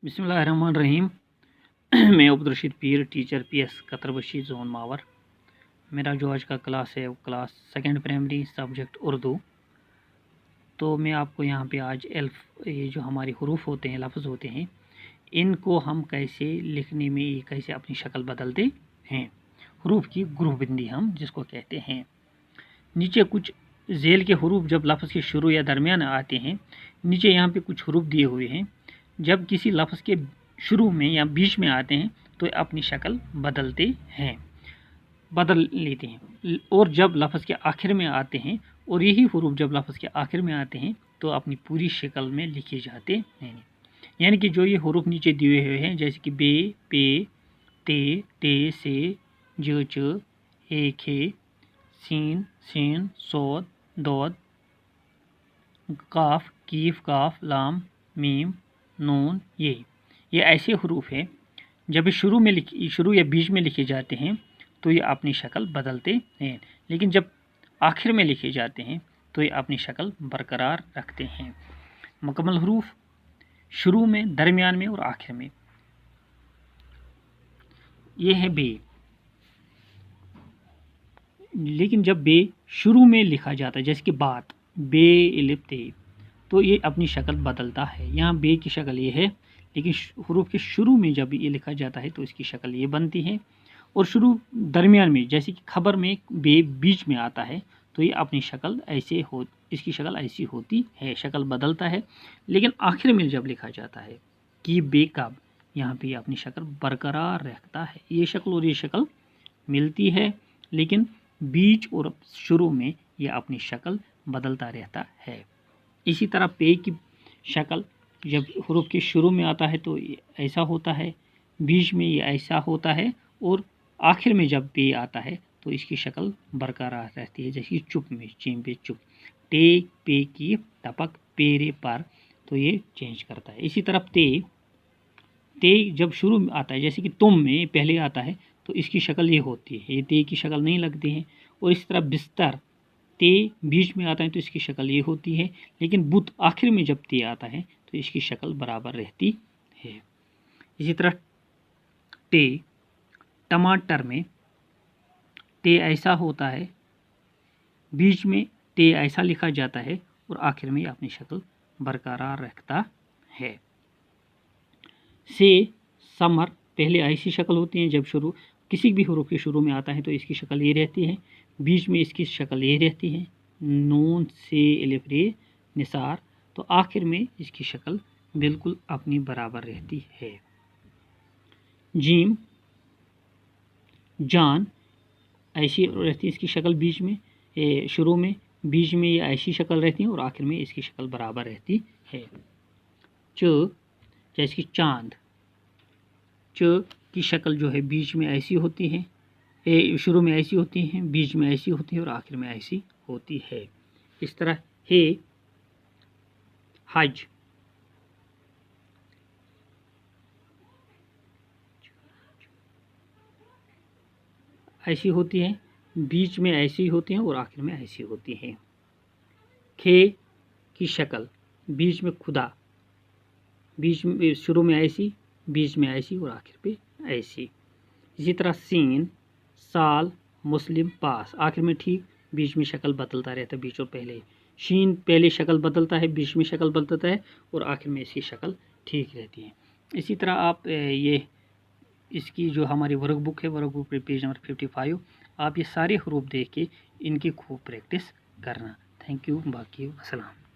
बिस्मिल्लाहिर्रहमानिर्रहीम। मैं अब्दुलरशीद पीर, teacher PS कतरबशी zone Mawar. मेरा जो आज का क्लास है वो class second primary subject Urdu. तो मैं आपको यहाँ पे आज ये जो हमारे हुरूफ होते हैं, लफ्ज़ होते हैं, इनको हम कैसे लिखने में, ये कैसे अपनी शक्ल बदलते हैं। हुरूफ की ग्रुपबंदी हम जिसको कहते हैं। नीचे कुछ झेल के हुरूफ जब लफ्ज़ के शुरू या दरमियान आते हैं, नीचे यहाँ पे कुछ हुरूफ दिए हुए हैं। जब किसी लफ्ज़ के शुरू में या बीच में आते हैं तो अपनी शक्ल बदल लेते हैं, और जब लफ्ज़ के आखिर में आते हैं, और यही हुरूफ जब लफ्ज़ के आखिर में आते हैं तो अपनी पूरी शक्ल में लिखे जाते हैं। यानी कि जो ये हुरूफ नीचे दिए हुए हैं, जैसे कि बे, पे, ते, से, ज, च, ए, खे, सीन, सीन, सोद, दोद, काफ, कीफ, काफ, लाम, मीम, नून, ये ऐसे हुरूफ हैं जब शुरू या बीच में लिखे जाते हैं तो ये अपनी शक्ल बदलते हैं, लेकिन जब आखिर में लिखे जाते हैं तो ये अपनी शक्ल बरकरार रखते हैं। मुकम्मल हुरूफ शुरू में, दरमियान में और आखिर में। ये है बे। लेकिन जब बे शुरू में लिखा जाता है, जैसे कि बात, बे इलिफ ते, तो ये अपनी शक्ल बदलता है। यहाँ बे की शक्ल ये है, लेकिन हुरूफ के शुरू में जब ये लिखा जाता है तो इसकी शक्ल ये बनती है। और शुरू दरमियान में, जैसे कि खबर में बे बीच में आता है तो ये अपनी शक्ल इसकी शक्ल ऐसी होती है, शक्ल बदलता है। लेकिन आखिर में जब लिखा जाता है कि बे कब, यहाँ पे अपनी शक्ल बरकरार रखता है। ये शक्ल और ये शक्ल मिलती है, लेकिन बीच और शुरू में यह अपनी शक्ल बदलता रहता है। इसी तरह पे की शक्ल जब हुरूफ के शुरू में आता है तो ऐसा होता है, बीच में ये ऐसा होता है, और आखिर में जब पे आता है तो इसकी शक्ल बरकरार रहती है। जैसे चुप में, चीम पे चुप, टे पे की टपक, पेरे पर, तो ये चेंज करता है। इसी तरह ते जब शुरू में आता है, जैसे कि तुम में पहले आता है तो इसकी शक्ल ये होती है, ये ते की शक्ल नहीं लगती है। और इस तरह बिस्तर, ते बीच में आता है तो इसकी शक्ल ये होती है, लेकिन बुत आखिर में जब ते आता है तो इसकी शक्ल बराबर रहती है। इसी तरह टमाटर में ते ऐसा होता है, बीच में ते ऐसा लिखा जाता है, और आखिर में अपनी शक्ल बरकरार रखता है। से समर पहले ऐसी शक्ल होती है, जब किसी भी हुरूफ के शुरू में आता है तो इसकी शक्ल ये रहती है, बीच में इसकी शक्ल ये रहती है। नून से अलिफ रे निसार, तो आखिर में इसकी शक्ल बिल्कुल अपनी बराबर रहती है। जीम जान ऐसी रहती है, इसकी शक्ल बीच में, शुरू में, बीच में ये ऐसी शक्ल रहती है, और आखिर में इसकी शक्ल बराबर रहती है। च जैसे कि चांद, च की शक्ल जो है बीच में ऐसी होती है, शुरू में ऐसी होती है, बीच में ऐसी होती है, और आखिर में ऐसी होती है। इस तरह है हज, ऐसी होती है, बीच में ऐसी होती है, और आखिर में ऐसी होती है। खे की शक्ल बीच में खुदा, बीच में, शुरू में ऐसी, बीच में ऐसी, और आखिर पे ऐसी। इसी तरह सीन साल, मुस्लिम, पास, आखिर में ठीक, बीच में शक्ल बदलता रहता है, बीच और पहले। शीन पहले शक्ल बदलता है, बीच में शक्ल बदलता है, और आखिर में इसकी शक्ल ठीक रहती है। इसी तरह आप इसकी जो हमारी वर्कबुक है, वर्कबुक पेज नंबर 55, आप ये सारे हुरूफ देख के इनकी खूब प्रैक्टिस करना। थैंक यू, बाकी अस्सलाम।